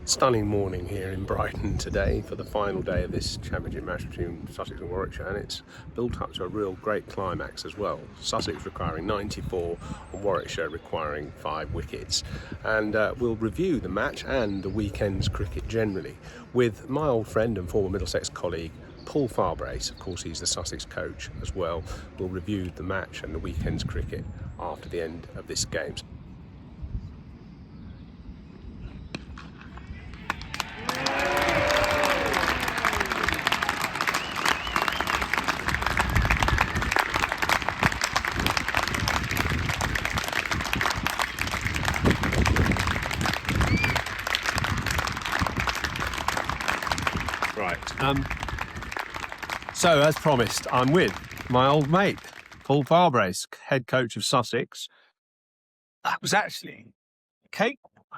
Stunning morning here in Brighton today for the final day of this championship match between Sussex and Warwickshire, and it's built up to a real great climax as well. Sussex requiring 94 and Warwickshire requiring 5 wickets. And we'll review the match and the weekend's cricket generally with my old friend and former Middlesex colleague Paul Farbrace. Of course, he's the Sussex coach as well. We'll review the match and the weekend's cricket after the end of this game. So, as promised, I'm with my old mate, Paul Farbrace, head coach of Sussex. That was actually a cake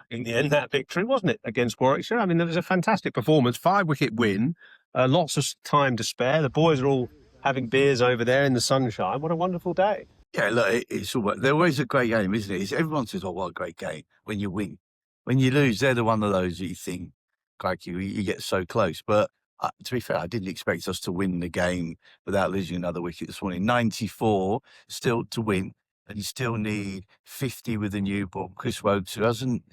in the end, that victory, wasn't it, against Warwickshire? I mean, there was a fantastic performance, 5-wicket win, lots of time to spare. The boys are all having beers over there in the sunshine. What a wonderful day. Yeah, look, they're always a great game, isn't it? Everyone says, oh, what a great game when you win. When you lose, they're the one of those that you think, crikey, you get so close. But to be fair, I didn't expect us to win the game without losing another wicket this morning. 94 still to win, and you still need 50 with the new ball. Chris Wokes, who hasn't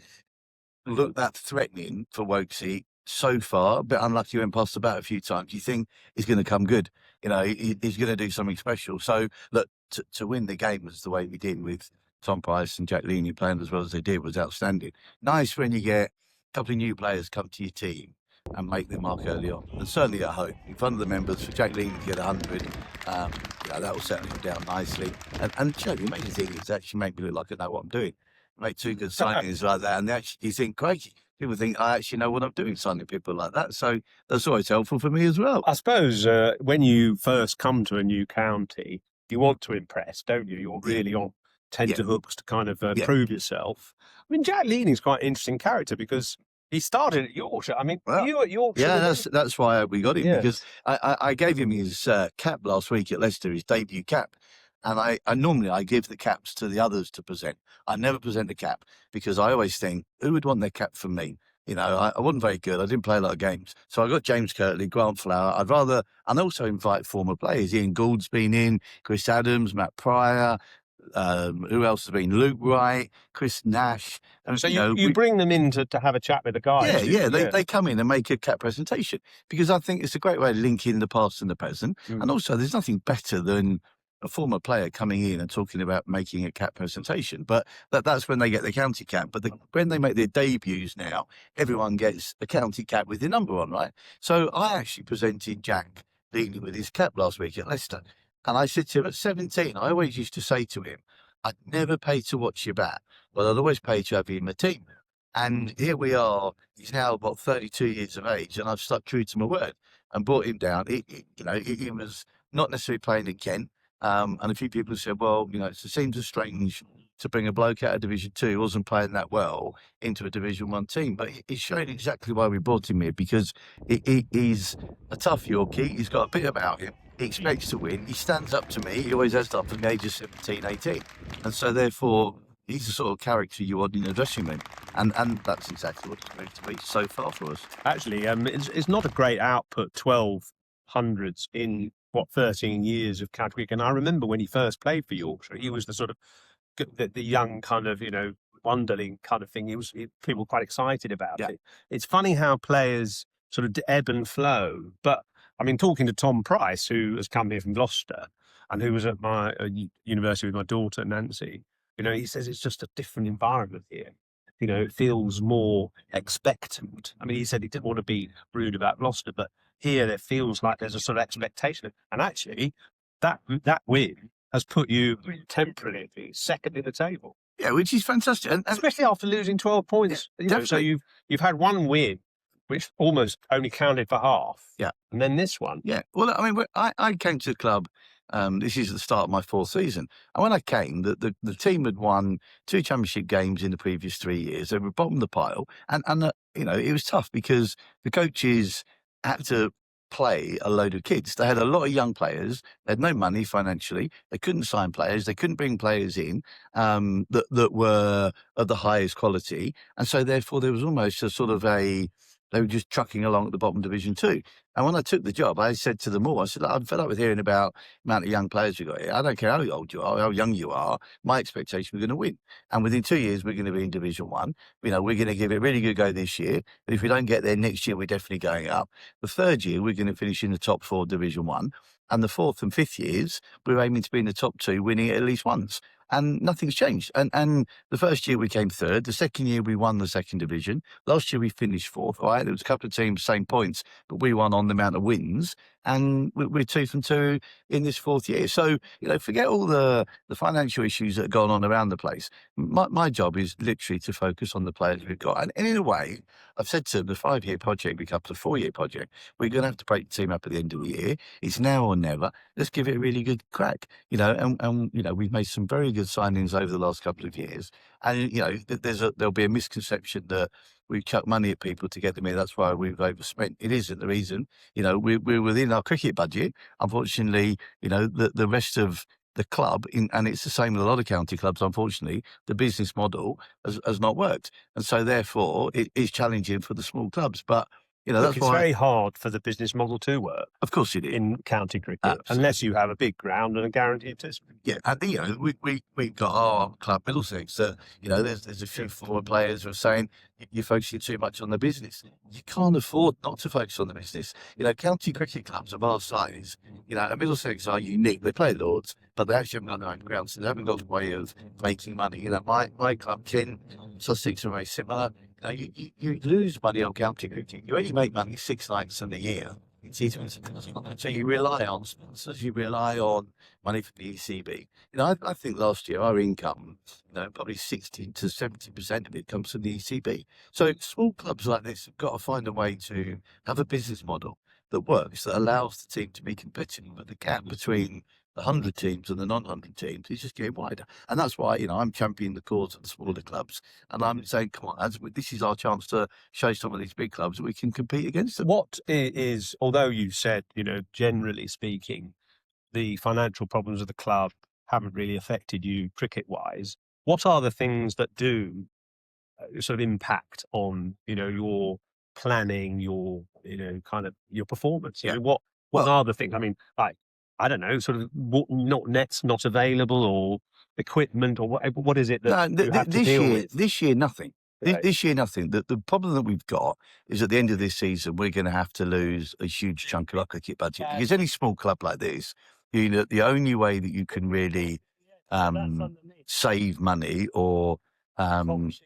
looked that threatening for Wokesy so far, a bit unlucky, went past the bat a few times. You think he's going to come good. You know, he's going to do something special. So, look, to win the game was the way we did with Tom Price and Jack Leaney playing as well as they did was outstanding. Nice when you get a couple of new players come to your team and make their mark early on. And certainly at home, in front of the members, for Jack Leaney to get 100, that will settle him down nicely. And you know, the amazing thing is actually make me look like I know what I'm doing. Make 2 good signings like that, and you think, great. People think I actually know what I'm doing, signing people like that. So that's always helpful for me as well. I suppose when you first come to a new county, you want to impress, don't you? You're really on tenterhooks to kind of prove yourself. I mean, Jack Leaney's quite an interesting character because he started at Yorkshire. I mean, you at Yorkshire. Yeah, that's why we got him, because I gave him his cap last week at Leicester, his debut cap. And I normally give the caps to the others to present. I never present a cap because I always think, who would want their cap from me? You know, I wasn't very good. I didn't play a lot of games. So I got James Kirtley, Grant Flower. And also invite former players. Ian Gould's been in, Chris Adams, Matt Pryor. Who else has been? Luke Wright, Chris Nash. And, so you bring them in to have a chat with the guys. They come in and make a cap presentation because I think it's a great way to link in the past and the present. And also, there's nothing better than a former player coming in and talking about making a cap presentation, but that's when they get the county cap. But when they make their debuts now, everyone gets a county cap with their number on, right? So I actually presented Jack Leaney with his cap last week at Leicester. And I said to him at 17, I always used to say to him, I'd never pay to watch you bat, but I'd always pay to have you in my team. And here we are, he's now about 32 years of age, and I've stuck true to my word and brought him down. He was not necessarily playing in Kent. And a few people said, well, you know, it seems strange to bring a bloke out of Division 2 who wasn't playing that well into a Division 1 team. But he's showing exactly why we brought him here, because he's a tough Yorkie. He's got a bit about him. He expects to win. He stands up to me. He always has done from the age of 17, 18. And so, therefore, he's the sort of character you want in a dressing room. And that's exactly what it's proved to be so far for us. Actually, it's not a great output, 12 hundreds in 13 years of county cricket. And I remember when he first played for Yorkshire, he was the sort of the young kind of, wonderling kind of thing. People were quite excited about it. It's funny how players sort of ebb and flow. But I mean, talking to Tom Price, who has come here from Gloucester and who was at my university with my daughter Nancy, he says it's just a different environment here. It feels more expectant. I mean, he said he didn't want to be rude about Gloucester, but here it feels like there's a sort of expectation. And actually, that win has put you temporarily second in the table. Yeah, which is fantastic. And especially after losing 12 points. So you've had one win, which almost only counted for half. Yeah. And then this one. Yeah. Well, I mean, I came to the club. This is the start of my 4th season. And when I came, the team had won 2 championship games in the previous 3 years. They were bottom of the pile. And it was tough because the coaches had to play a load of kids. They had a lot of young players. They had no money financially. They couldn't sign players. They couldn't bring players in that were of the highest quality. And so therefore there was almost a sort of they were just trucking along at the bottom division too. And when I took the job, I said to them all, I said, "Look, I'm fed up with hearing about the amount of young players we've got here. I don't care how old you are, how young you are. My expectation, we're going to win. And within 2 years, we're going to be in Division 1. We're going to give it a really good go this year. But if we don't get there next year, we're definitely going up. The third year, we're going to finish in the top 4 Division 1. And the fourth and fifth years, we're aiming to be in the top 2, winning it at least once." And nothing's changed. And the first year we came third. The second year we won the second division. Last year we finished fourth. Right, there was a couple of teams same points, but we won on the amount of wins. And we're 2 from 2 in this fourth year. So forget all the financial issues that have gone on around the place. My job is literally to focus on the players we've got. And in a way, I've said to them, the 5-year project becomes a 4-year project. We're going to have to break the team up at the end of the year. It's now or never. Let's give it a really good crack. And we've made some very good signings over the last couple of years. And there'll be a misconception that we chuck money at people to get them in. That's why we've overspent. It isn't the reason. We're within our cricket budget. Unfortunately, the rest of the club, and it's the same with a lot of county clubs, unfortunately, the business model has not worked. And so therefore it is challenging for the small clubs. But Look, it's very hard for the business model to work. Of course it is. In county cricket, unless you have a big ground and a guaranteed participant. Yeah, and we've got our club Middlesex that there's a few former players who are saying you're focusing too much on the business. You can't afford not to focus on the business. County cricket clubs of our size, and Middlesex are unique. They play Lords, but they actually haven't got their own ground, so they haven't got a way of making money. My club, Ken, Sussex are very similar. You lose money on county cricket. You only make money 6 nights in a year. So you rely on sponsors, you rely on money from the ECB. I think last year our income, probably 60 to 70% of it comes from the ECB. So small clubs like this have got to find a way to have a business model that works, that allows the team to be competitive. But the gap between the 100 teams and the non-100 teams is just getting wider. And that's why, I'm championing the cause of the smaller clubs. And I'm saying, come on, lads, this is our chance to show some of these big clubs that we can compete against them. What is, although you said, generally speaking, the financial problems of the club haven't really affected you cricket-wise, what are the things that do sort of impact on, your planning, your, kind of your performance? What are the things? I mean, I don't know, sort of not nets not available or equipment or what is it that you have to deal with? This year, nothing. Right. This year, nothing. The problem that we've got is at the end of this season, we're going to have to lose a huge chunk of our cricket budget. Because any small club like this, the only way that you can really save money or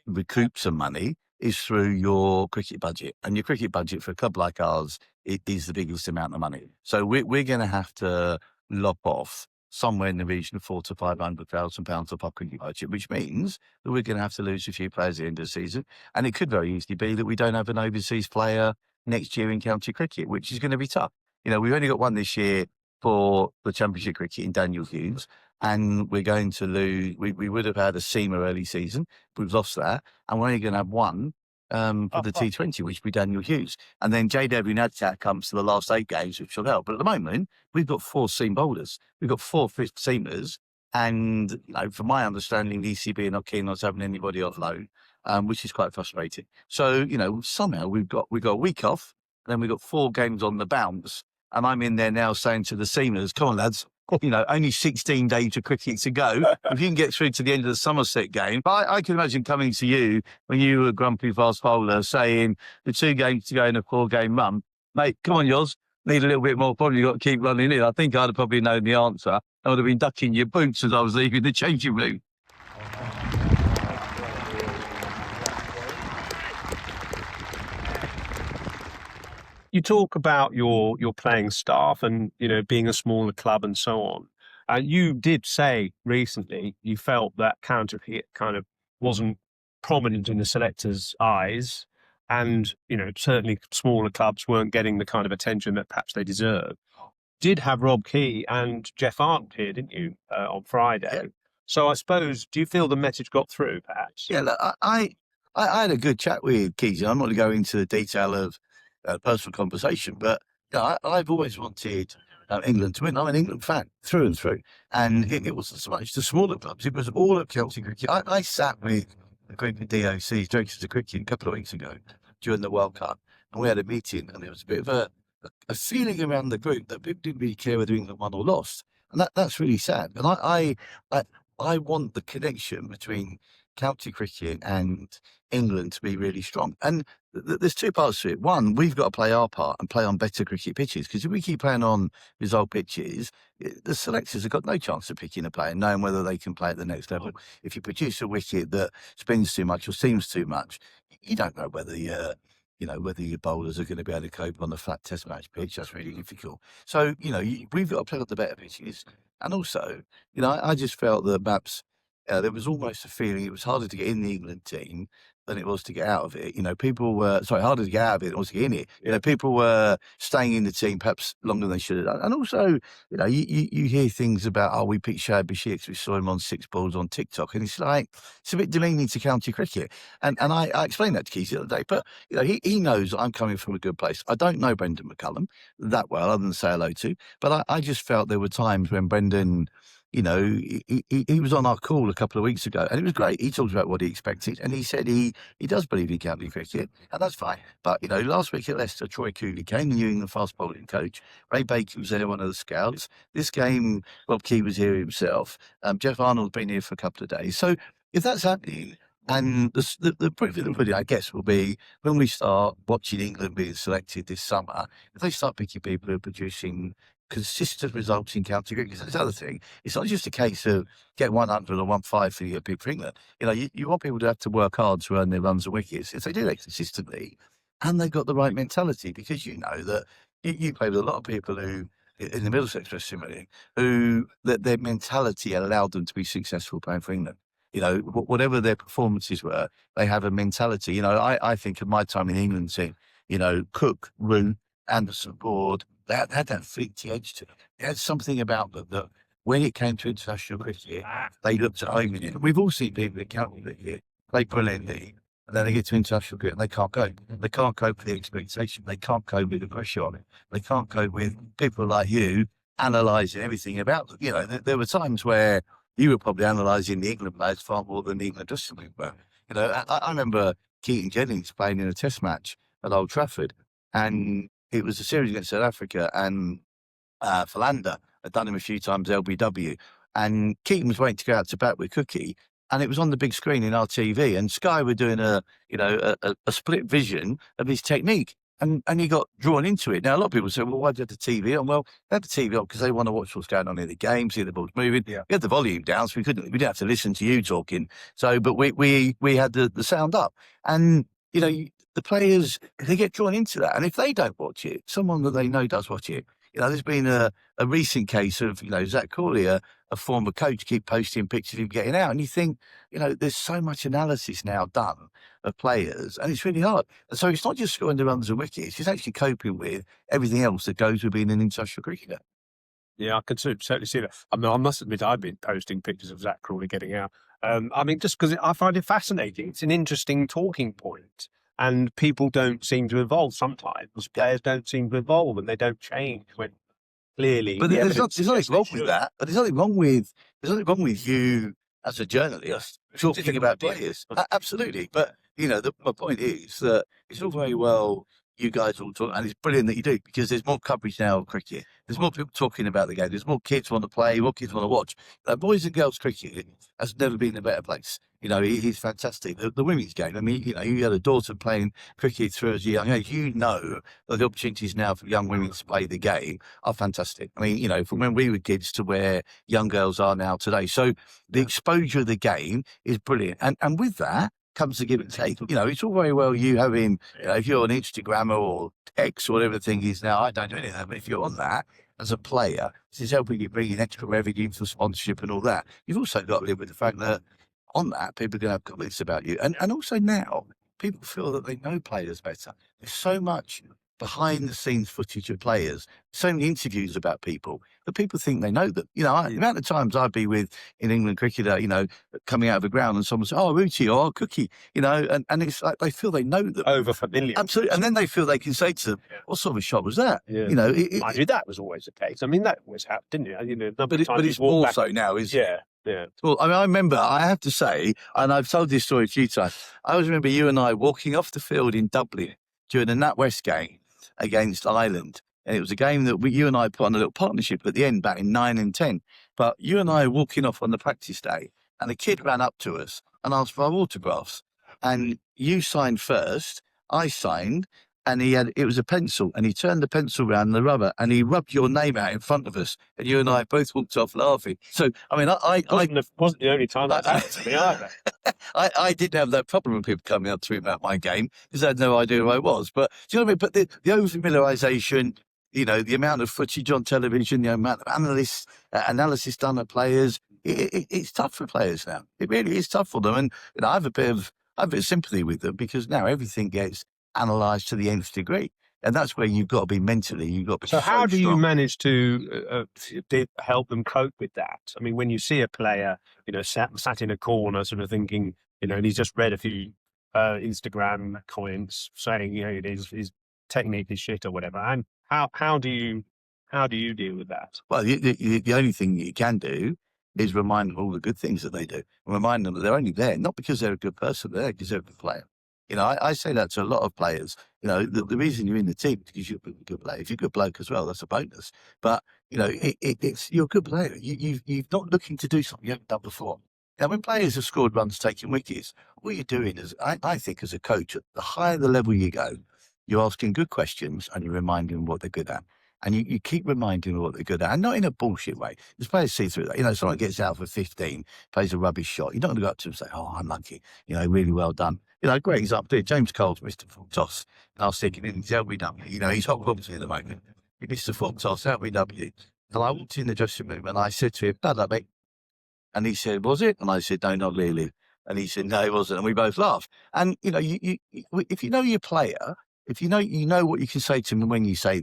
recoup some money is through your cricket budget. And your cricket budget for a club like ours, it is the biggest amount of money. So we're going to have to lop off somewhere in the region of £400,000 to £500,000 of our cricket budget, which means that we're going to have to lose a few players at the end of the season. And it could very easily be that we don't have an overseas player next year in county cricket, which is going to be tough. We've only got one this year for the Championship cricket in Daniel Hughes, and we're going to lose. We would have had a seamer early season, but we've lost that, and we're only going to have one for the T20, which will be Daniel Hughes. And then JW Nadtat comes to the last 8 games, which will help. But at the moment, we've got 4 seam bowlers. We've got 4 fifth seamers. And from my understanding, the ECB are not keen on us having anybody off loan, which is quite frustrating. So, somehow we've got a week off, and then we've got 4 games on the bounce. And I'm in there now saying to the seamers, come on, lads, only 16 days of cricket to go. If you can get through to the end of the Somerset game, I can imagine coming to you when you were a grumpy fast bowler saying the 2 games to go in a 4-game run, mate, come on, yours, need a little bit more, probably got to keep running in. I think I'd have probably known the answer. I would have been ducking your boots as I was leaving the changing room. You talk about your playing staff and, being a smaller club and so on. You did say recently you felt that county cricket kind of wasn't prominent in the selectors' eyes, and, certainly smaller clubs weren't getting the kind of attention that perhaps they deserve. Did have Rob Key and Jeff Arnott here, didn't you, on Friday? Yeah. So I suppose, do you feel the message got through, perhaps? Yeah, look, I had a good chat with Keys. I'm not going to go into the detail of personal conversation, but I've always wanted England to win. I'm an England fan through and through, and it wasn't so much the smaller clubs; it was all of Celtic cricket. I sat with a group of DOCs, directors of cricket, a couple of weeks ago during the World Cup, and we had a meeting, and there was a bit of a feeling around the group that people didn't really care whether England won or lost, and that's really sad. And I want the connection between county cricket and England to be really strong. And there's two parts to it. One, we've got to play our part and play on better cricket pitches, because if we keep playing on these old pitches, the selectors have got no chance of picking a player, knowing whether they can play at the next level. If you produce a wicket that spins too much or seems too much, you don't know whether whether your bowlers are going to be able to cope on a flat test match pitch. That's really difficult. So, we've got to play on the better pitches. And also, I just felt that perhaps there was almost a feeling it was harder to get in the England team than it was to get out of it. People were, harder to get out of it than it was to get in it. People were staying in the team perhaps longer than they should have done. And also, you hear things about, we picked Shahid Bashir because we saw him on 6 balls on TikTok. And it's like, it's a bit demeaning to county cricket. And I explained that to Keith the other day. But, he knows I'm coming from a good place. I don't know Brendan McCullum that well, other than say hello to. But I just felt there were times when Brendan, he was on our call a couple of weeks ago, and it was great. He talked about what he expected, and he said he does believe in county cricket, and that's fine. But, last week at Leicester, Troy Cooley came, the New England fast bowling coach. Ray Baker was there, one of the scouts. This game, Rob Key was here himself. Jeff Arnold's been here for a couple of days. So if that's happening, and the proof of the pudding, I guess, will be when we start watching England being selected this summer, if they start picking people who are producing consistent results in county cricket, because that's the other thing. It's not just a case of get 100 or 150 for your big for England. You want people to have to work hard to earn their runs and wickets. If they do that consistently, and they've got the right mentality, because that you play with a lot of people who, in the Middlesex West who their mentality allowed them to be successful playing for England. Whatever their performances were, they have a mentality. I think of my time in the England team, Cook, Root, Anderson, Board, they had that fleety edge to them. They had something about them that when it came to international cricket, they looked at home in it. We've all seen people that county cricket play brilliantly, and then they get to international cricket and they can't cope. They can't cope with the expectation. They can't cope with the pressure on it. They can't cope with people like you analysing everything about them. There were times where you were probably analysing the England players far more than the England discipline were. I remember Keaton Jennings playing in a test match at Old Trafford, and it was a series against South Africa, and Philander had done him a few times, LBW, and Keaton was waiting to go out to bat with Cookie, and it was on the big screen in our TV, and Sky were doing a split vision of his technique. And he got drawn into it. Now, a lot of people say, well, why did you have the TV on? Well, they had the TV on because they want to watch what's going on in the game, see the balls moving. Yeah. We had the volume down, so we didn't have to listen to you talking. So, but we had the sound up. And, the players, they get drawn into that. And if they don't watch it, someone that they know does watch it. There's been a recent case of, Zach Cawley, a former coach, keep posting pictures of him getting out. And you think, there's so much analysis now done of players, and it's really hard. And so it's not just scoring the runs and wickets, it's actually coping with everything else that goes with being an international cricketer. Yeah, I can certainly see that. I must admit, I've been posting pictures of Zach Crawley getting out. Just because I find it fascinating. It's an interesting talking point. And people don't seem to evolve sometimes. Players don't seem to evolve, and they don't change when clearly. But there's nothing wrong with that. But there's nothing wrong with you as a journalist talking about players. Absolutely. But my point is that it's all very well you guys all talk, and it's brilliant that you do, because there's more coverage now of cricket. There's more people talking about the game. There's more kids want to play, more kids want to watch. Boys and girls cricket has never been in a better place. He's fantastic. The women's game, you had a daughter playing cricket through as a young age. That the opportunities now for young women to play the game are fantastic. From when we were kids to where young girls are now today. So the exposure of the game is brilliant. And with that comes the give and take. It's all very well you having, if you're on Instagram or X or whatever the thing is now, I don't do any of that, but if you're on that as a player, this is helping you bring in extra revenue for sponsorship and all that. You've also got to live with the fact that on that, people are going to have comments about you. And also now, people feel that they know players better. There's so much behind the scenes footage of players, so many interviews about people that people think they know them. You know, the amount of times I'd be with in England cricketer, you know, coming out of the ground and someone says, "Oh, Ruchi," or "Oh, Cookie," you know, and it's like they feel they know them. Over familiar. Absolutely. And then they feel they can say to them, "What sort of a shot was that?" Yeah. You know, I knew that was always the case. I mean, that always happened, didn't it? You know, but it's more so now, isn't it? Yeah. Well, I mean, I remember, I have to say, and I've told this story a few times, I always remember you and I walking off the field in Dublin during the NatWest game against Ireland. And it was a game that you and I put on a little partnership at the end back in 9 and 10. But you and I were walking off on the practice day, and a kid ran up to us and asked for our autographs. And you signed first, I signed, and it was a pencil, and he turned the pencil around the rubber, and he rubbed your name out in front of us, and you and I both walked off laughing. So, I mean, I wasn't the only time that happened to me either. I didn't have that problem with people coming up to me about my game because I had no idea who I was. But do you know what I mean? But the over-familiarisation, you know, the amount of footage on television, the amount of analysis done of players, it's tough for players now. It really is tough for them. And you know, I have a bit of sympathy with them because now everything gets analysed to the nth degree. And that's where you've got to be mentally. You've got to be so how do strong. you manage to help them cope with that? I mean, when you see a player, you know, sat in a corner, sort of thinking, you know, and he's just read a few Instagram comments saying, you know, his technique is shit or whatever, and how do you deal with that? Well, the only thing you can do is remind them all the good things that they do, and remind them that they're only there not because they're a good person, they're there because they're a good player. You know, I say that to a lot of players. You know, the reason you're in the team is because you're a good player. If you're a good bloke as well, that's a bonus. But you know, it's you're a good player. You're not looking to do something you haven't done before. Now, when players have scored runs taking wickets, what you're doing is, I think, as a coach, the higher the level you go, you're asking good questions and you're reminding them what they're good at. And you keep reminding them what they're good at, and not in a bullshit way. The players see through that. You know, someone gets out for 15, plays a rubbish shot. You're not going to go up to him and say, "Oh, unlucky. You know, really well done." You know, great example there. James Cole's missed a full toss. And I was thinking, in his LBW, you know, he's hot property at the moment. He missed a full toss, LBW. And I walked in the dressing room and I said to him, "Bad luck, mate." And he said, "Was it?" And I said, "No, not really." And he said, "No, it wasn't." And we both laughed. And, you know, if you know your player, if you know what you can say to them when you say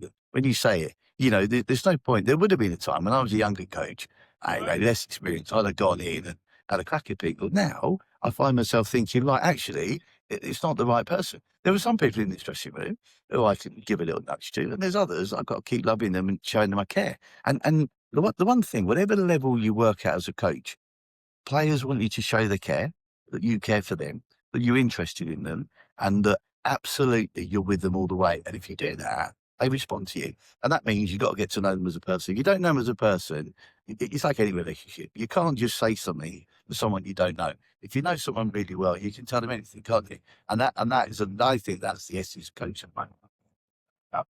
it, you know, there's no point. There would have been a time when I was a younger coach, I had less experience. I'd have gone in and had a crack at people. Now I find myself thinking, like, actually, it's not the right person. There are some people in this dressing room who I can give a little nudge to, and there's others I've got to keep loving them and showing them I care. And the one thing, whatever the level you work at as a coach, players want you to show they care, that you care for them, that you're interested in them, and that absolutely you're with them all the way. And if you do that, they respond to you. And that means you've got to get to know them as a person. If you don't know them as a person, it's like any relationship. You can't just say something to someone you don't know. If you know someone really well, you can tell them anything, can't you? And that is, I think that's the essence of coaching.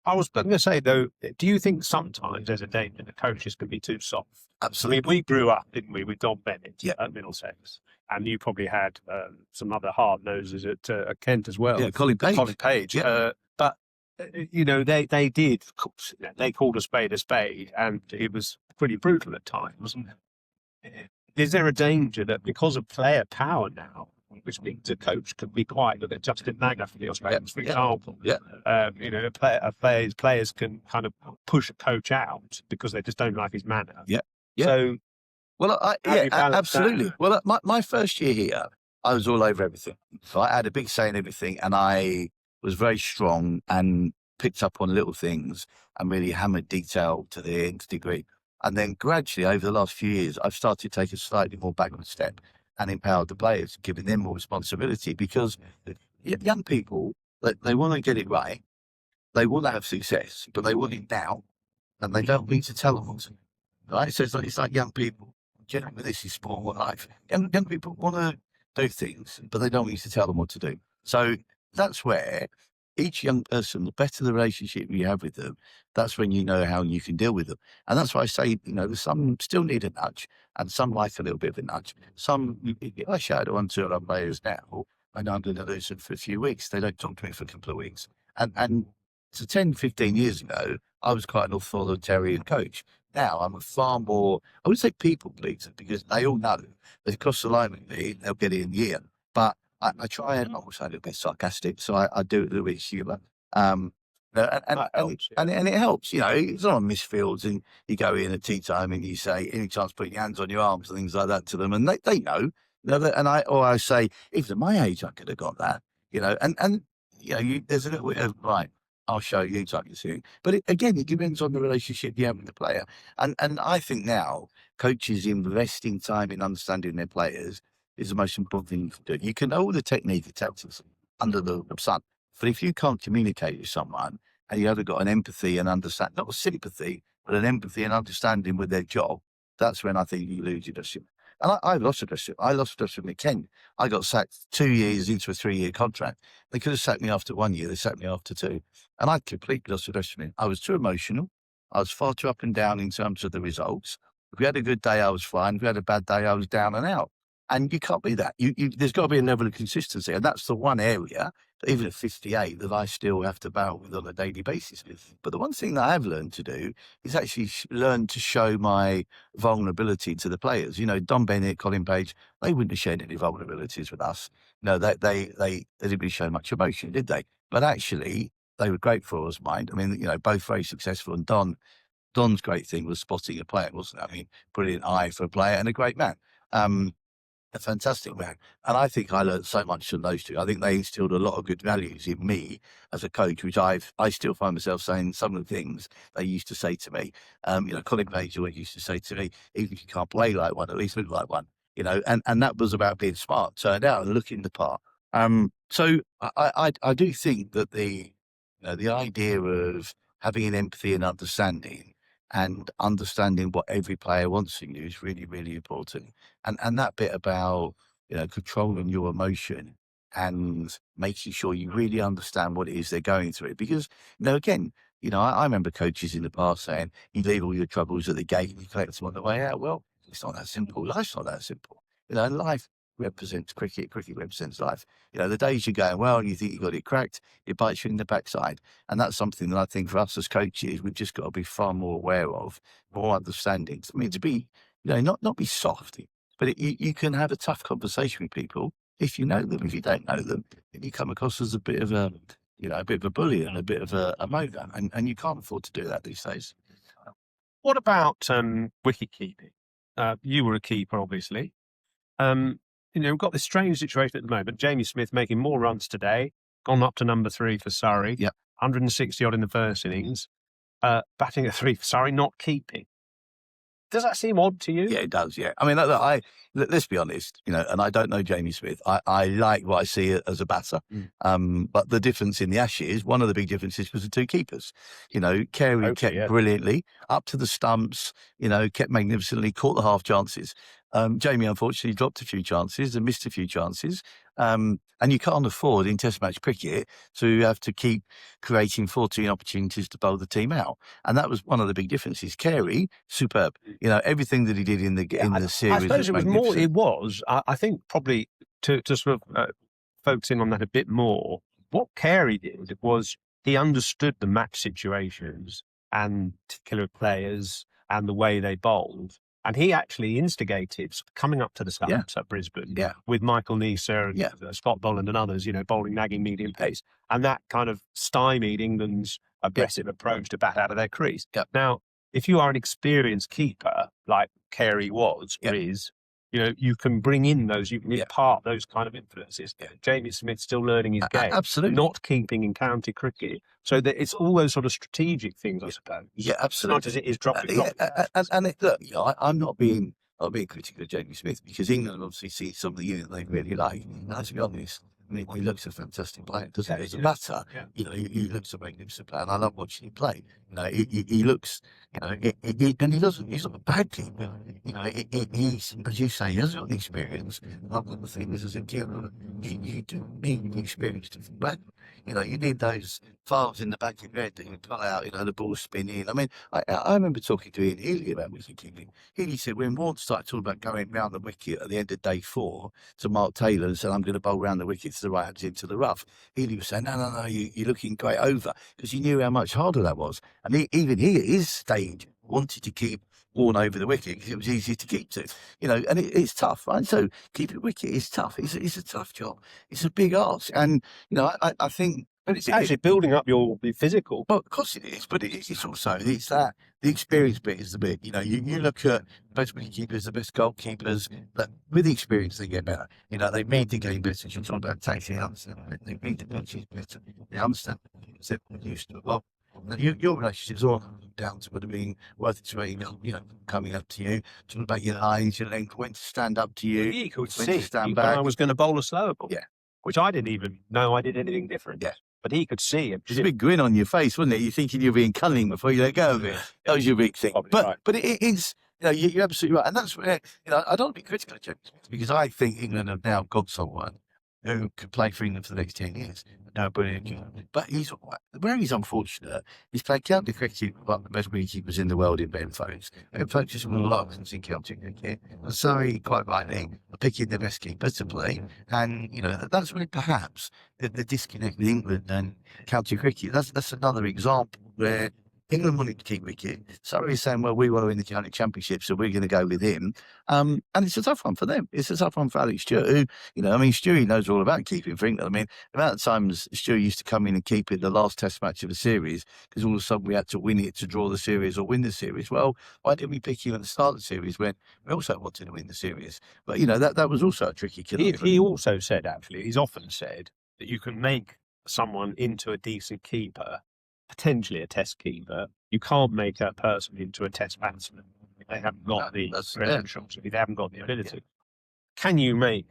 I was going to say, though, do you think sometimes there's a danger that coaches can be too soft? Absolutely. I mean, we grew up, didn't we, with Don Bennett Yeah. at Middlesex, and you probably had some other hard noses at Kent as well. Yeah, Colin Page. Yeah. But you know, they called a spade, and it was pretty brutal at times. Is there a danger that because of player power now, which means a coach could be quite, look at Justin Langer for the Australians, for example. Yeah. You know, players can kind of push a coach out because they just don't like his manner. Yeah. So, well, absolutely. That? Well, my first year here, I was all over everything. So I had a big say in everything, and I was very strong and picked up on little things and really hammered detail to the nth degree. And then gradually, over the last few years, I've started to take a slightly more backward step and empowered the players, giving them more responsibility, because young people, they want to get it right. They want to have success, but they want it now, and they don't need to tell them what to do. Right? So it's like young people. Generally, this is sport or life. Young people want to do things, but they don't want you to tell them what to do. So that's where each young person, the better the relationship you have with them, that's when you know how you can deal with them. And that's why I say, you know, some still need a nudge, and some like a little bit of a nudge. Some, I shout at one, two of our players now, and I'm going to lose them for a few weeks. They don't talk to me for a couple of weeks. And so 10, 15 years ago, I was quite an authoritarian coach. Now I'm a far more, I would say, people pleaser, because they all know they cross the line with me, they'll get it in the ear. But I try and also a little bit sarcastic, so I do it a little bit humour. That helps, yeah. And it helps, it's not on misfields and you go in at tea time and you say, any chance putting your hands on your arms and things like that to them. And they know, and I say, even at my age, I could have got that, there's a little bit of, right, I'll show you type of thing. But again, it depends on the relationship you have with the player. And I think now coaches investing time in understanding their players is the most important thing you can do. You can know all the technique and tactics under the sun, but if you can't communicate with someone and you haven't got an empathy and understand, not a sympathy, but an empathy and understanding with their job, that's when I think you lose your leadership. And I've lost leadership. I lost leadership with Kent. I got sacked 2 years into a 3-year contract. They could have sacked me after 1 year. They sacked me after 2. And I completely lost leadership. I was too emotional. I was far too up and down in terms of the results. If we had a good day, I was fine. If we had a bad day, I was down and out. And you can't be that. There's got to be a level of consistency. And that's the one area, even at 58, that I still have to battle with on a daily basis. But the one thing that I've learned to do is actually learn to show my vulnerability to the players. Don Bennett, Colin Page, they wouldn't have shared any vulnerabilities with us. No, they didn't really show much emotion, did they? But actually, they were great for us, mind. I mean, both very successful. And Don's great thing was spotting a player, wasn't it? I mean, brilliant eye for a player and a great man. A fantastic man. And I think I learned so much from those two. I think they instilled a lot of good values in me as a coach, which I still find myself saying some of the things they used to say to me. Colin Page always used to say to me, even if you can't play like one, at least look like one. And that was about being smart, turned out and looking the part. So I do think that the idea of having an empathy and understanding what every player wants from you is really, really important. And that bit about, controlling your emotion and making sure you really understand what it is they're going through. Because, again, I remember coaches in the past saying, you leave all your troubles at the gate and you collect them on the way out. Well, it's not that simple. Life's not that simple. Life represents cricket. Cricket represents life. The days you're going well and you think you got it cracked, it bites you in the backside. And that's something that I think for us as coaches, we've just got to be far more aware of, more understanding. I mean, to be, not be soft, but you can have a tough conversation with people if you know them. If you don't know them, then you come across as a bit of a bully and a bit of a moaner. And you can't afford to do that these days. What about wicket keeping? You were a keeper, obviously. We've got this strange situation at the moment. Jamie Smith making more runs today, gone up to number 3 for Surrey, 160 odd in the first innings, batting at 3 for Surrey, not keeping. Does that seem odd to you? Yeah, it does. Yeah, I mean, let's be honest. And I don't know Jamie Smith. I like what I see as a batter. But the difference in the Ashes, one of the big differences was the two keepers. Carey kept brilliantly up to the stumps. Kept magnificently, caught the half chances. Jamie unfortunately dropped a few chances and missed a few chances. And you can't afford in Test match cricket to have to keep creating 14 opportunities to bowl the team out. And that was one of the big differences. Carey, superb. Everything that he did in the series. I suppose it was more. It was. I think probably to sort of focus in on that a bit more. What Carey did was he understood the match situations and particular players and the way they bowled. And he actually instigated coming up to the stumps at Brisbane with Michael Neser and Scott Boland and others, bowling nagging medium pace. And that kind of stymied England's aggressive approach to bat out of their crease. Now, if you are an experienced keeper, like Carey was, or is, you can bring in those, you can impart those kind of influences. Jamie Smith's still learning his game. Absolutely. Not keeping in county cricket. So that it's all those sort of strategic things, I suppose. Yeah, absolutely. Not as it is dropping. Look, I'm not being critical of Jamie Smith because England obviously sees something in it they really like. And to be honest, I mean, he looks a fantastic player, doesn't he? As a batter, he looks a magnificent player, and I love watching him play. He looks, and he's not a bad keeper. He's, as you say, he has got the experience. One of the things as a keeper, you do need the experience to back. You need those files in the back of your head that you pull out, the ball spinning. I mean, I remember talking to Ian Healy about wicket keeping. Healy said when Ward started talking about going round the wicket at the end of day 4 to Mark Taylor and said, I'm going to bowl round the wicket to the right hand into the rough. Healy was saying, no, you're looking great over because he knew how much harder that was. And even he at his stage wanted to keep Warren over the wicket because it was easy to keep to, and it's tough, right? So keeping wicket is tough. It's a tough job. It's a big ask. And, I think But it's actually building up your physical. Well, of course it is, but it's also that the experience bit is the bit. You know, you look at best keepers, the best goalkeepers, but with the experience they get better. You know, they read the game better. You talk about tactics, they understand it. They read the pitches better. They understand it. They're used to it. Well, your relationships all down to what being worth it to you know, coming up to you, talking about your lines, your length, when to stand up to you, He could when see to stand when back. I was going to bowl a slower ball. Yeah. Which I didn't even know I did anything different. Yeah. But he could see it. There's a big grin on your face, wasn't it? You're thinking you're being cunning before you let go of it. That was your big thing. But it is, you know, you're absolutely right. And that's where, you know, I don't want to be critical of James Smith because I think England have now got someone who could play for England for the next 10 years. No, brilliant. But where he's unfortunate, he's played county cricket with one of the best wicketkeepers in the world in Ben Foakes. Ben Foakes has won a lot in county cricket. And so he quite rightly are picking the best keepers to play. And, you know, that's where perhaps the disconnect with England and county cricket. That's another example where England wanted to keep Wicket. Surrey is saying, well, we want to win the county championship, so we're going to go with him. And it's a tough one for them. It's a tough one for Alex Stewart, who, you know, I mean, Stewie knows all about keeping for England. I mean, the amount of times Stewart used to come in and keep it the last test match of the series because all of a sudden we had to win it to draw the series or win the series. Well, why didn't we pick you at the start of the series when we also wanted to win the series? But, you know, that was also a tricky killer. He also said, actually, he's often said that you can make someone into a decent keeper, potentially a test keeper. You can't make that person into a test batsman. They haven't got the credentials. They haven't got the ability. Yeah. Can you make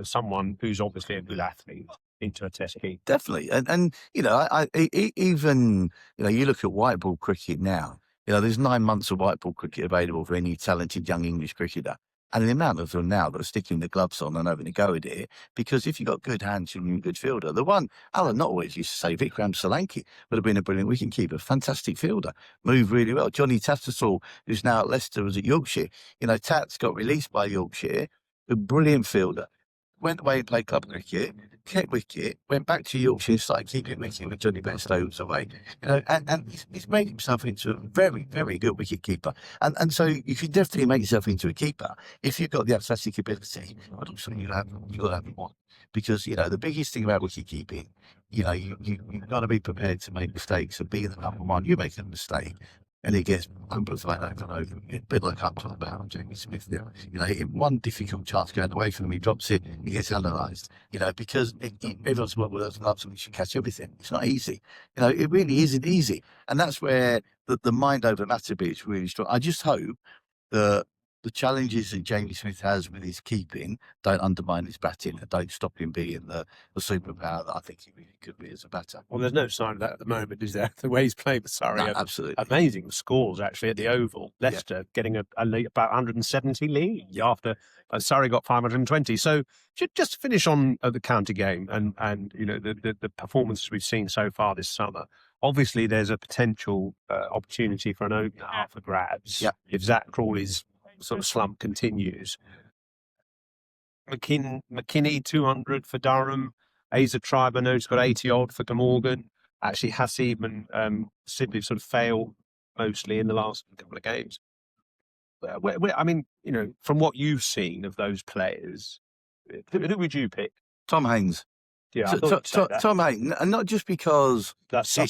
someone who's obviously a good athlete into a test keeper? Definitely. And you know, even, you know, you look at white ball cricket now, you know, there's 9 months of white ball cricket available for any talented young English cricketer. And the amount of them now that are sticking the gloves on and having a go at it, because if you've got good hands and you're a good fielder, the one Alan not always used to say, Vikram Solanki would have been a brilliant wicketkeeper, fantastic fielder, moved really well. Johnny Tattersall, who's now at Leicester, was at Yorkshire. You know, Tats got released by Yorkshire, a brilliant fielder. Went away and played club cricket, kept wicket, went back to Yorkshire and started keeping wicket when Johnny Bairstow was away. You know, and he's made himself into a very, very good wicket keeper. And so you can definitely make yourself into a keeper if you've got the athletic ability, but also you'll have one. Because, you know, the biggest thing about wicket keeping, you know, you've got to be prepared to make mistakes and be the number one. You make a mistake, and it gets amplified over and over. A bit like I'm talking about Jamie Smith there. You know, one difficult chance going away from him, he drops it, he gets analysed. You know, because everyone's well with those gloves and we should catch everything. It's not easy. You know, it really isn't easy. And that's where the mind over matter bit is really strong. I just hope that the challenges that Jamie Smith has with his keeping don't undermine his batting and don't stop him being the superpower that I think he really could be as a batter. Well, there's no sign of that at the moment, is there? The way he's playing for Surrey. No, absolutely. Amazing scores, actually, at the Oval. Leicester getting a lead, about 170 lead after Surrey got 520. So just to finish on the county game and you know, the performances we've seen so far this summer, obviously there's a potential opportunity for an opener up for grabs if Zach Crawley's sort of slump continues. McKinney 200 for Durham. Asa Tribe, I know he's got 80 odd for Glamorgan. Actually, Hasib and Sibley sort of failed mostly in the last couple of games. I mean, you know, from what you've seen of those players, who would you pick? Tom Haynes. Yeah, Tom Haynes, and not just because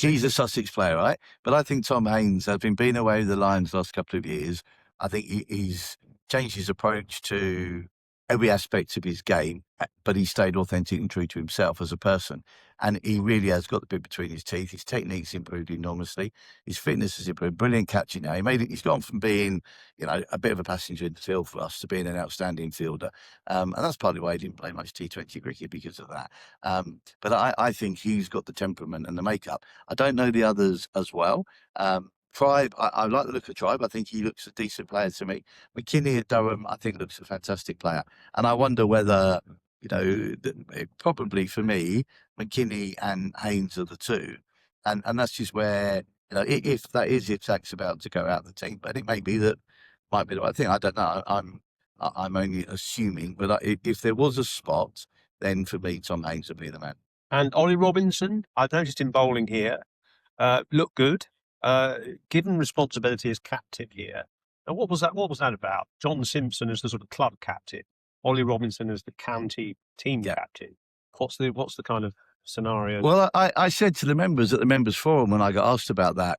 he's a Sussex player, right? But I think Tom Haynes, having been away with the Lions the last couple of years, I think he's changed his approach to every aspect of his game, but he stayed authentic and true to himself as a person. And he really has got the bit between his teeth. His technique's improved enormously. His fitness has improved. Brilliant catching now. He's gone from being, you know, a bit of a passenger in the field for us to being an outstanding fielder. And that's partly why he didn't play much T20 cricket because of that. But I think he's got the temperament and the makeup. I don't know the others as well. Tribe, I like the look of Tribe. I think he looks a decent player to me. McKinney at Durham, I think, looks a fantastic player. And I wonder whether, you know, probably for me, McKinney and Haynes are the two. And that's just where, you know, if Zach's about to go out of the team, but it may be that might be the right thing. I don't know. I'm only assuming. But if there was a spot, then for me, Tom Haynes would be the man. And Ollie Robinson, I've noticed him bowling here, looked good. Given responsibility as captain here, and what was that about? John Simpson as the sort of club captain, Ollie Robinson as the county team captain. What's the kind of scenarios? Well, I said to the members at the members forum when I got asked about that,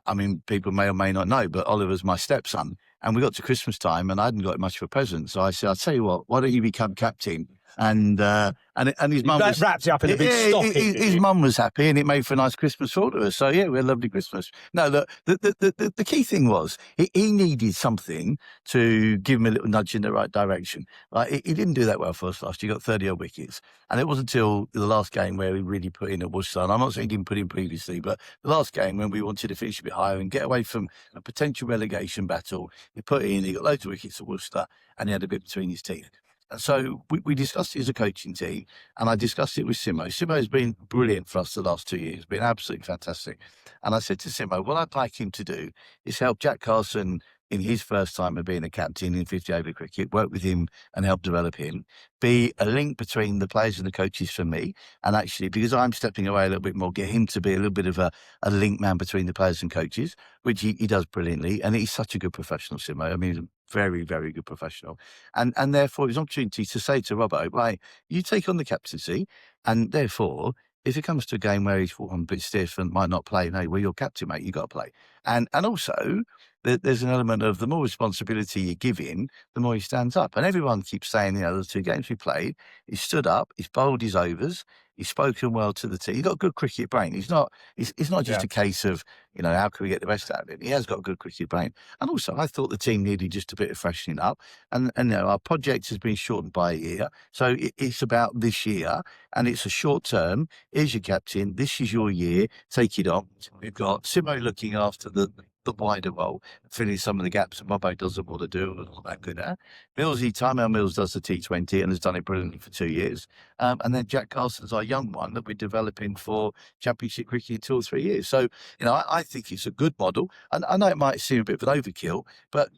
I mean, people may or may not know, but Oliver's my stepson, and we got to Christmas time and I hadn't got much of a present. So I said, I'll tell you what, why don't you become captain? And his mum was wrapped it up in a big stocking. His mum was happy, and it made for a nice Christmas for all of us. So yeah, we had a lovely Christmas. No, the key thing was he needed something to give him a little nudge in the right direction. Like he didn't do that well for us last year. He got 30 odd wickets, and it wasn't until the last game where he really put in at Worcester. And I'm not saying he didn't put in previously, but the last game when we wanted to finish a bit higher and get away from a potential relegation battle, he put in. He got loads of wickets at Worcester, and he had a bit between his teeth. And so we discussed it as a coaching team, and I discussed it with Simo. Simo has been brilliant for us the last 2 years, been absolutely fantastic. And I said to Simo, what I'd like him to do is help Jack Carson in his first time of being a captain in 50 over cricket, work with him and help develop him, be a link between the players and the coaches for me, and actually, because I'm stepping away a little bit more, get him to be a little bit of a link man between the players and coaches, which he does brilliantly. And he's such a good professional, Simo. I mean, he's a very, very good professional. And therefore, it's an opportunity to say to Robbo, right, you take on the captaincy, and therefore, if it comes to a game where he's a bit stiff and might not play, no, well, you're captain, mate, you got to play. And also, there's an element of the more responsibility you give him, the more he stands up. And everyone keeps saying, the 2 games we played, he stood up, he's bowled his overs, he's spoken well to the team. He's got a good cricket brain. It's not just a case of, how can we get the best out of him? He has got a good cricket brain. And also, I thought the team needed just a bit of freshening up. And our project has been shortened by a year. So it's about this year, and it's a short term. Here's your captain. This is your year. Take it on. We've got Simo looking after the wider role, filling some of the gaps that Robbo doesn't want to do and all that good at. Millsy, Tymel Mills does the T20 and has done it brilliantly for 2 years. And then Jack Carson's our young one that we're developing for Championship cricket in 2 or 3 years. So, I think it's a good model. And I know it might seem a bit of an overkill, but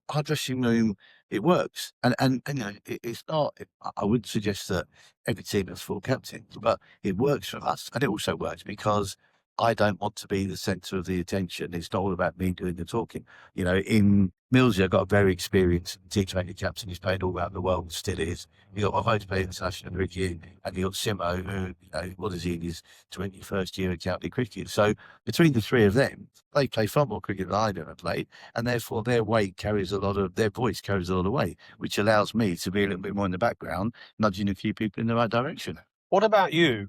our dressing room, it works. And it's not, I would suggest that every team has 4 captains, but it works for us. And it also works because I don't want to be the centre of the attention. It's not all about me doing the talking. In Millsy, I've got a very experienced T20 captain who's played all around the world, still is. You got Hove playing international cricket, and you got Simo, who, what is he in his 21st year of county cricket. So between the 3 of them, they play far more cricket than I've ever played, and therefore their voice carries a lot of weight, which allows me to be a little bit more in the background, nudging a few people in the right direction. What about you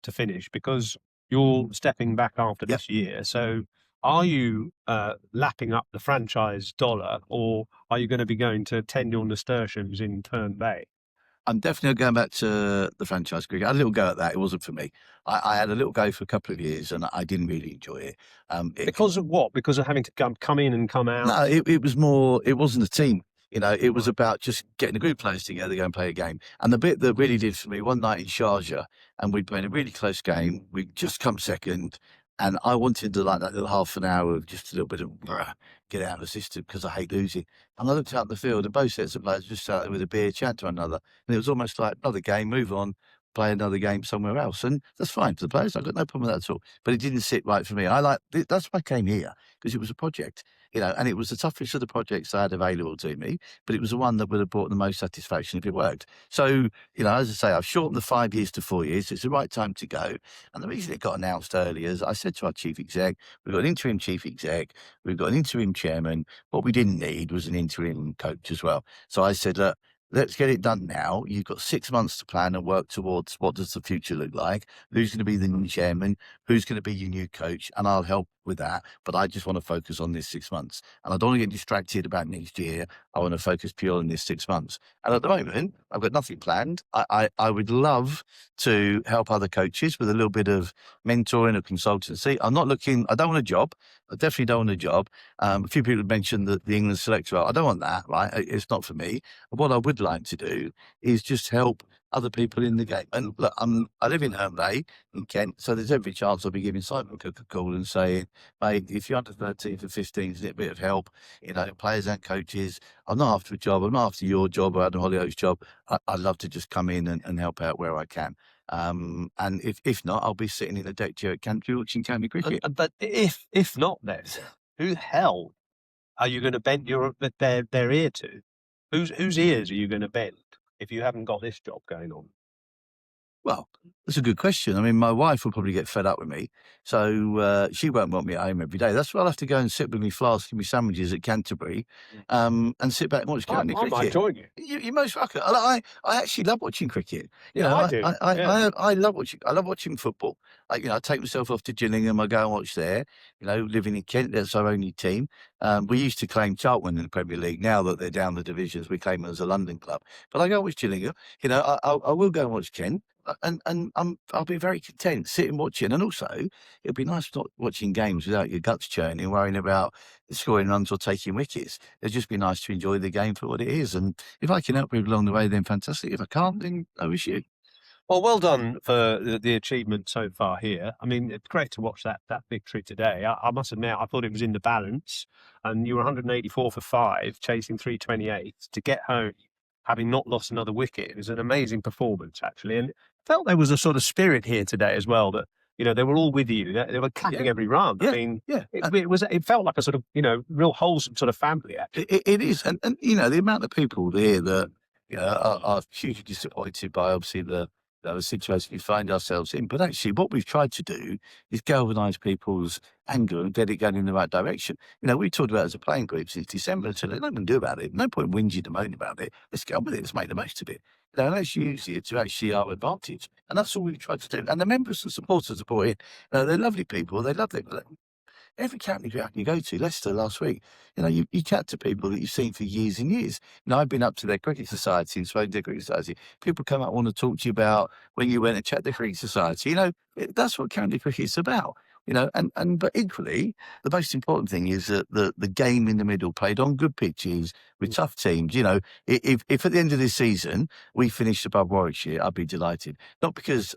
to finish? Because you're stepping back after this year. So are you lapping up the franchise dollar, or are you going to be going to tend your nasturtiums in Turn Bay? I'm definitely going back to the franchise cricket. I had a little go at that. It wasn't for me. I had a little go for a couple of years and I didn't really enjoy it. Because of what? Because of having to come in and come out? No, it was more, it wasn't a team. It was about just getting a group of players together to go and play a game. And the bit that really did for me, one night in Sharjah, and we'd played a really close game. We'd just come second, and I wanted to, like, that little half an hour of just a little bit of get out of the system because I hate losing. And I looked out the field, and both sets of players just sat there with a beer, chat to one another. And it was almost like another game, move on, play another game somewhere else. And that's fine for the players. I've got no problem with that at all. But it didn't sit right for me. That's why I came here, because it was a project. And it was the toughest of the projects I had available to me, but it was the one that would have brought the most satisfaction if it worked. So, as I say, I've shortened the 5 years to 4 years. It's the right time to go. And the reason it got announced early is I said to our chief exec, we've got an interim chief exec, we've got an interim chairman. What we didn't need was an interim coach as well. So I said, look, let's get it done now. You've got 6 months to plan and work towards what does the future look like, who's going to be the new chairman, who's going to be your new coach, and I'll help with that. But I just want to focus on this 6 months. And I don't want to get distracted about next year. I want to focus purely on this 6 months. And at the moment, I've got nothing planned. I would love to help other coaches with a little bit of mentoring or consultancy. I don't want a job. I definitely don't want a job. A few people have mentioned the England selector. I don't want that, right? It's not for me. What I would like to do is just help other people in the game. And look, I live in Home Bay in Kent, so there's every chance I'll be giving Simon Cook a call and saying, mate, if you're under 13 for 15, need a bit of help, players and coaches. I'm not after a job. I'm not after your job or Adam Hollyoak's job. I'd love to just come in and help out where I can. And if not, I'll be sitting in the deck chair at Canterbury watching county cricket. But if not, then who the hell are you going to bend their ear to? Whose ears are you going to bend if you haven't got this job going on? Well, that's a good question. I mean, my wife will probably get fed up with me, so she won't want me at home every day. That's why I'll have to go and sit with me flask and me sandwiches at Canterbury, and sit back and watch county I might cricket. join you. You're most welcome. I actually love watching cricket. You Yeah, know, I do. I love watching. I love watching football. I take myself off to Gillingham. I go and watch there. Living in Kent, that's our only team. We used to claim Charlton in the Premier League. Now that they're down the divisions, we claim them as a London club. But I go and watch Gillingham. I will go and watch Kent. I'll be very content sitting watching, and also it'll be nice not watching games without your guts churning, worrying about scoring runs or taking wickets. It'll just be nice to enjoy the game for what it is, and if I can help people along the way, then fantastic. If I can't, then no issue. Well done for the achievement so far here. I mean, it's great to watch that victory today. I must admit, I thought it was in the balance, and you were 184 for 5, chasing 328 to get home, having not lost another wicket. It was an amazing performance, actually, and I felt there was a sort of spirit here today as well, that they were all with you. They were clapping every run. Yeah, I mean, yeah. it felt like a sort of real wholesome sort of family. Actually, It is, and the amount of people here that are hugely disappointed by obviously the situation we find ourselves in. But actually, what we've tried to do is galvanise people's anger and get it going in the right direction. We talked about it as a playing group since December, so there's nothing to do about it. No point whinging and moaning about it. Let's get on with it. Let's make the most of it. And let's use it to actually our advantage. And that's all we've tried to do. And the members and supporters are brought in. They're lovely people. They love it. Every county ground you go to, Leicester last week, you chat to people that you've seen for years and years. I've been up to their cricket society and spoken to their cricket society. People come up and want to talk to you about when you went and chat the cricket society. That's what county cricket's about. But equally, the most important thing is that the game in the middle, played on good pitches with tough teams. If at the end of this season we finished above Warwickshire, I'd be delighted. Not because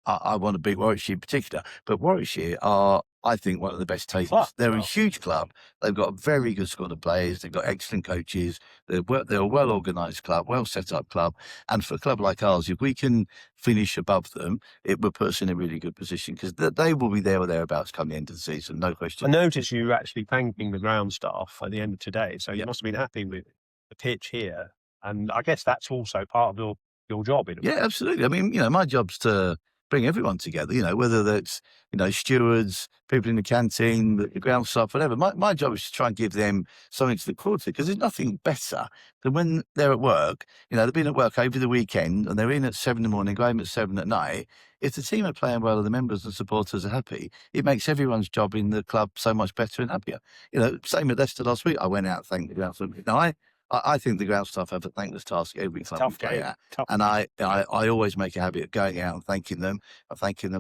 I want to beat Warwickshire in particular, but Warwickshire are, I think, one of the best teams. They're a huge club. They've got a very good squad of players. They've got excellent coaches. They're a well-organised club, well-set-up club. And for a club like ours, if we can finish above them, it will put us in a really good position, because they will be there or thereabouts come the end of the season, no question. I noticed you actually thanking the ground staff at the end of today, so you must have been happy with the pitch here. And I guess that's also part of your job. Yeah, absolutely. I mean, my job's to bring everyone together, whether that's, stewards, people in the canteen, the ground staff, whatever. My job is to try and give them something to look forward to, because there's nothing better than when they're at work, they've been at work over the weekend and they're in at 7 in the morning, going at 7 at night. If the team are playing well and the members and supporters are happy, it makes everyone's job in the club so much better and happier. Same with Leicester last week. I went out and thanked the ground staff. Now, I think the ground staff have a thankless task every club we play at. And I always make a habit of going out and thanking them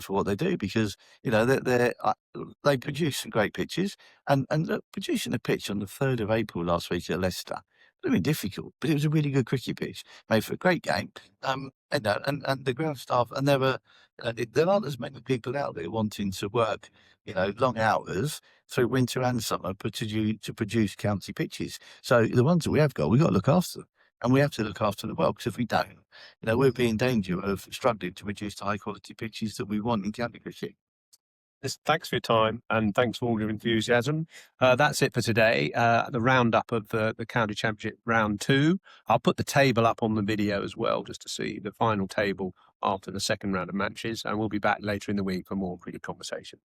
for what they do, because, they produce some great pitches. And look, producing a pitch on the 3rd of April last week at Leicester, it was difficult, but it was a really good cricket pitch, made for a great game. And the ground staff, and there aren't as many people out there wanting to work, long hours through winter and summer to produce county pitches. So the ones that we have got, we've got to look after them. And we have to look after them well, because if we don't, we'll be in danger of struggling to produce the high quality pitches that we want in county cricket. Thanks for your time, and thanks for all your enthusiasm. That's it for today. The roundup of the County Championship Round 2. I'll put the table up on the video as well, just to see the final table after the second round of matches. And we'll be back later in the week for more cricket conversation.